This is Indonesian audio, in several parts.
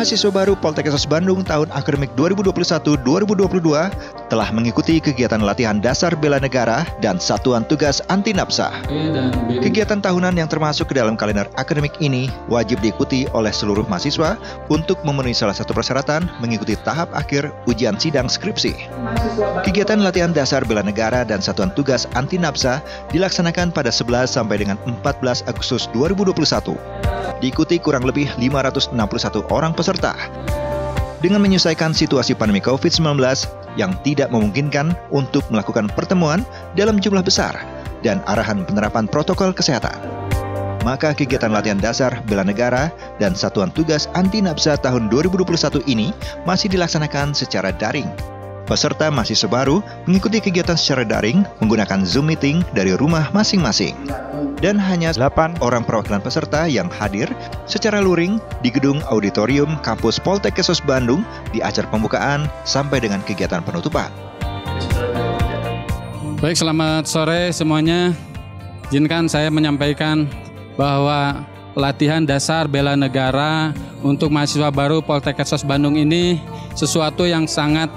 mahasiswa baru Poltekkes Bandung tahun akademik 2021-2022 telah mengikuti kegiatan latihan dasar bela negara dan satuan tugas anti nafsa. Kegiatan tahunan yang termasuk ke dalam kalender akademik ini wajib diikuti oleh seluruh mahasiswa untuk memenuhi salah satu persyaratan mengikuti tahap akhir ujian sidang skripsi. Kegiatan latihan dasar bela negara dan satuan tugas anti nafsa dilaksanakan pada 11 sampai dengan 14 Agustus 2021. Diikuti kurang lebih 561 orang peserta. Dengan menyesuaikan situasi pandemi COVID-19 yang tidak memungkinkan untuk melakukan pertemuan dalam jumlah besar dan arahan penerapan protokol kesehatan, maka kegiatan latihan dasar bela negara dan satuan tugas anti nafsa tahun 2021 ini masih dilaksanakan secara daring. Peserta mahasiswa baru mengikuti kegiatan secara daring menggunakan Zoom meeting dari rumah masing-masing. Dan hanya 8 orang perwakilan peserta yang hadir secara luring di gedung auditorium kampus Poltekkes Bandung di acara pembukaan sampai dengan kegiatan penutupan. Baik, selamat sore semuanya. Izinkan saya menyampaikan bahwa latihan dasar bela negara untuk mahasiswa baru Poltekkes Bandung ini sesuatu yang sangat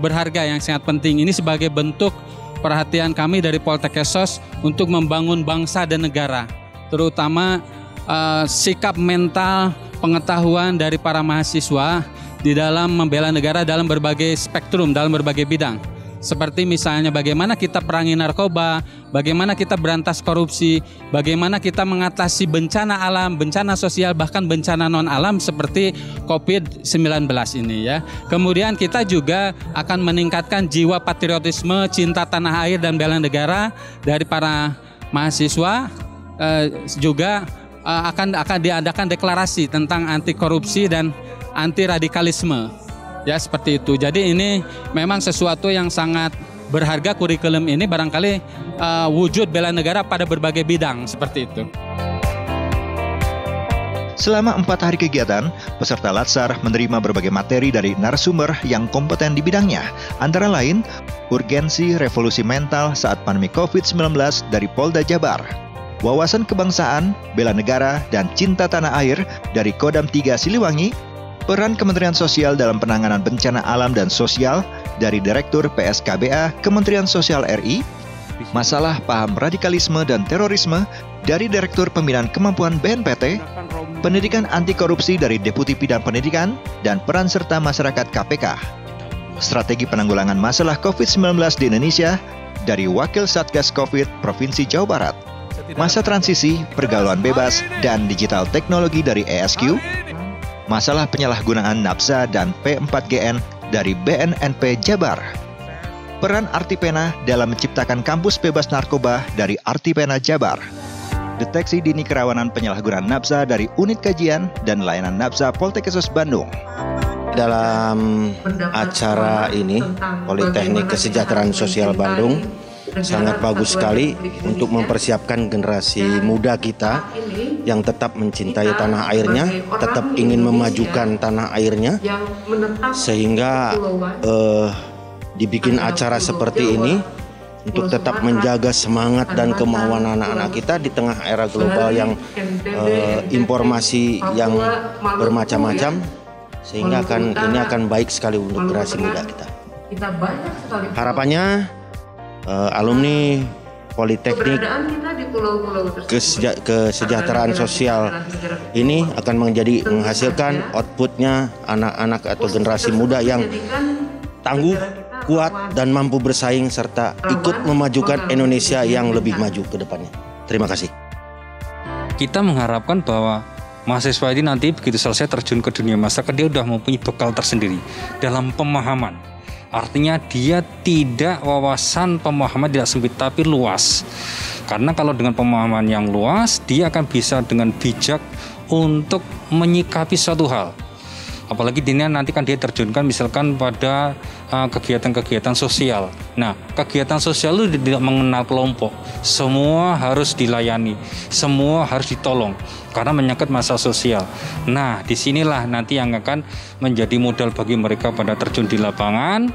berharga, yang sangat penting. Ini sebagai bentuk perhatian kami dari Poltekkes untuk membangun bangsa dan negara, terutama sikap mental pengetahuan dari para mahasiswa di dalam membela negara dalam berbagai spektrum, dalam berbagai bidang. Seperti misalnya bagaimana kita perangi narkoba, bagaimana kita berantas korupsi, bagaimana kita mengatasi bencana alam, bencana sosial, bahkan bencana non-alam seperti COVID-19 ini ya. Kemudian kita juga akan meningkatkan jiwa patriotisme, cinta tanah air dan bela negara dari para mahasiswa. Juga akan diadakan deklarasi tentang anti korupsi dan anti radikalisme. Ya, seperti itu. Jadi ini memang sesuatu yang sangat berharga. Kurikulum ini barangkali wujud bela negara pada berbagai bidang, seperti itu. Selama 4 hari kegiatan, peserta Latsar menerima berbagai materi dari narasumber yang kompeten di bidangnya. Antara lain, urgensi revolusi mental saat pandemi COVID-19 dari Polda Jabar, wawasan kebangsaan, bela negara, dan cinta tanah air dari Kodam 3 Siliwangi, peran Kementerian Sosial dalam penanganan bencana alam dan sosial dari Direktur PSKBA Kementerian Sosial RI, masalah paham radikalisme dan terorisme dari Direktur Pembinaan Kemampuan BNPT, pendidikan anti korupsi dari Deputi Bidang Pendidikan, dan peran serta masyarakat KPK, strategi penanggulangan masalah COVID-19 di Indonesia dari Wakil Satgas COVID Provinsi Jawa Barat, masa transisi, pergaulan bebas, dan digital teknologi dari ESQ, masalah penyalahgunaan nafsa dan P4GN dari BNNP Jabar, peran Artipena dalam menciptakan kampus bebas narkoba dari Artipena Jabar, deteksi dini kerawanan penyalahgunaan nafsa dari Unit Kajian dan Layanan Nafsa Poltekkes Bandung. Dalam acara ini, Politeknik Kesejahteraan Sosial Bandung sangat bagus sekali untuk mempersiapkan generasi muda kita yang tetap mencintai tanah airnya, tetap ingin memajukan tanah airnya, sehingga dibikin acara seperti ini untuk tetap menjaga semangat dan kemauan anak-anak kita di tengah era global yang informasi yang bermacam-macam, sehingga ini akan baik sekali untuk generasi muda kita. Harapannya alumni Politeknik Kesejahteraan Sosial ini akan menghasilkan outputnya anak-anak atau generasi muda yang tangguh, kuat, dan mampu bersaing serta ikut memajukan Indonesia yang lebih maju ke depannya. Terima kasih. Kita mengharapkan bahwa mahasiswa ini nanti begitu selesai terjun ke dunia masyarakat, dia sudah mempunyai bekal tersendiri dalam pemahaman. Artinya dia tidak wawasan pemahaman tidak sempit tapi luas. Karena kalau dengan pemahaman yang luas, dia akan bisa dengan bijak untuk menyikapi suatu hal. Apalagi nanti kan dia terjunkan misalkan pada kegiatan-kegiatan sosial. Nah, kegiatan sosial itu tidak mengenal kelompok. Semua harus dilayani, semua harus ditolong karena menyangkut masalah sosial. Nah, disinilah nanti yang akan menjadi modal bagi mereka pada terjun di lapangan.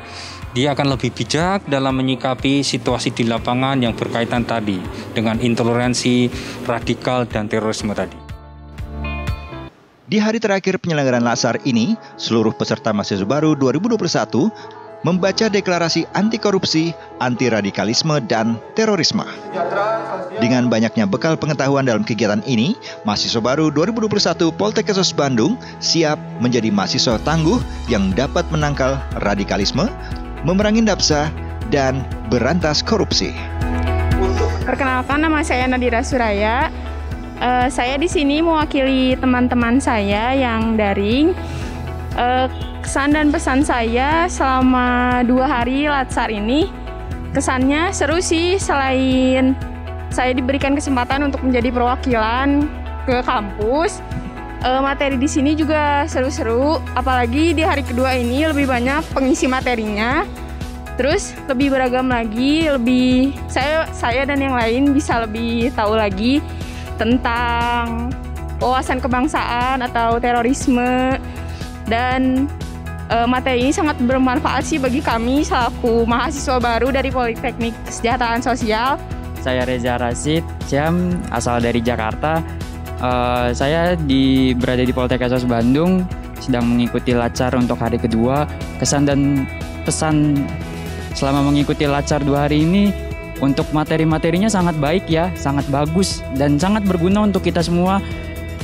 Dia akan lebih bijak dalam menyikapi situasi di lapangan yang berkaitan tadi dengan intoleransi, radikal, dan terorisme tadi. Di hari terakhir penyelenggaraan Latsar ini, seluruh peserta mahasiswa baru 2021 membaca deklarasi anti korupsi, anti radikalisme, dan terorisme. Dengan banyaknya bekal pengetahuan dalam kegiatan ini, mahasiswa baru 2021 Poltekkes Bandung siap menjadi mahasiswa tangguh yang dapat menangkal radikalisme, memerangi nafsa, dan berantas korupsi. Perkenalkan, nama saya Nadira Suraya. Saya di sini mewakili teman-teman saya yang daring. Kesan dan pesan saya selama 2 hari Latsar ini, kesannya seru sih. Selain saya diberikan kesempatan untuk menjadi perwakilan ke kampus, materi di sini juga seru-seru. Apalagi di hari kedua ini lebih banyak pengisi materinya. Terus lebih beragam lagi, saya dan yang lain bisa lebih tahu lagi tentang wawasan kebangsaan atau terorisme, dan materi ini sangat bermanfaat sih bagi kami selaku mahasiswa baru dari Politeknik Kesejahteraan Sosial. Saya Reza Rasid Syam, asal dari Jakarta. Saya berada di Poltekkes Bandung, sedang mengikuti Latsar untuk hari kedua. Kesan dan pesan selama mengikuti Latsar 2 hari ini, untuk materi-materinya sangat baik ya, sangat bagus dan sangat berguna untuk kita semua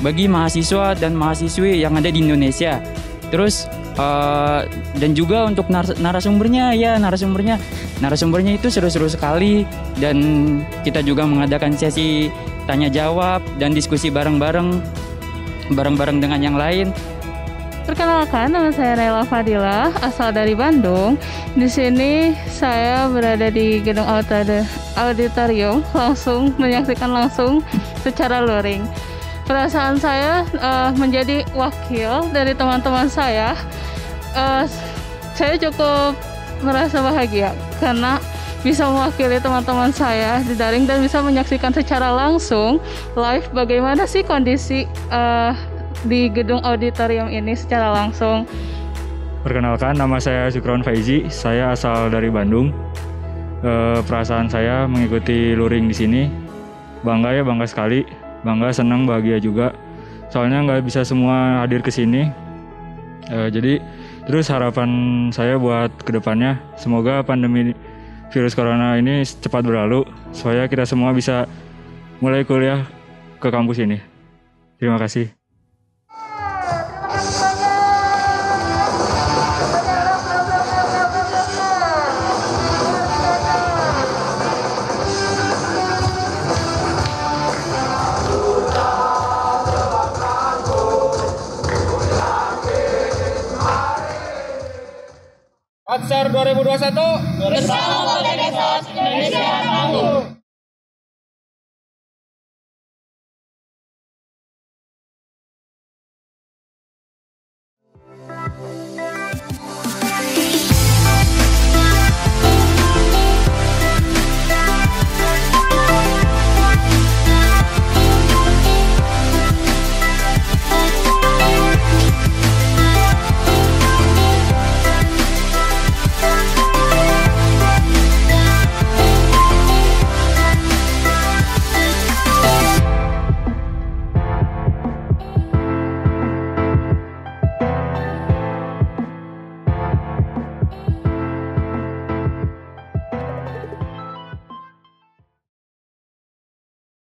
bagi mahasiswa dan mahasiswi yang ada di Indonesia. Terus dan juga untuk narasumbernya itu seru-seru sekali, dan kita juga mengadakan sesi tanya jawab dan diskusi bareng-bareng dengan yang lain. Perkenalkan, nama saya Naila Fadila, asal dari Bandung. Di sini saya berada di gedung auditorium, langsung menyaksikan langsung secara luring. Perasaan saya menjadi wakil dari teman-teman saya cukup merasa bahagia karena bisa mewakili teman-teman saya di daring dan bisa menyaksikan secara langsung live bagaimana sih kondisi di gedung auditorium ini secara langsung. Perkenalkan, nama saya Zukron Faizi, saya asal dari Bandung. Perasaan saya mengikuti luring di sini bangga sekali, bangga, senang, bahagia juga. Soalnya nggak bisa semua hadir ke sini. Jadi terus harapan saya buat kedepannya, semoga pandemi virus corona ini cepat berlalu supaya kita semua bisa mulai kuliah ke kampus ini. Terima kasih. Latsar 2021 bersama Poltekkes Indonesia Tangguh.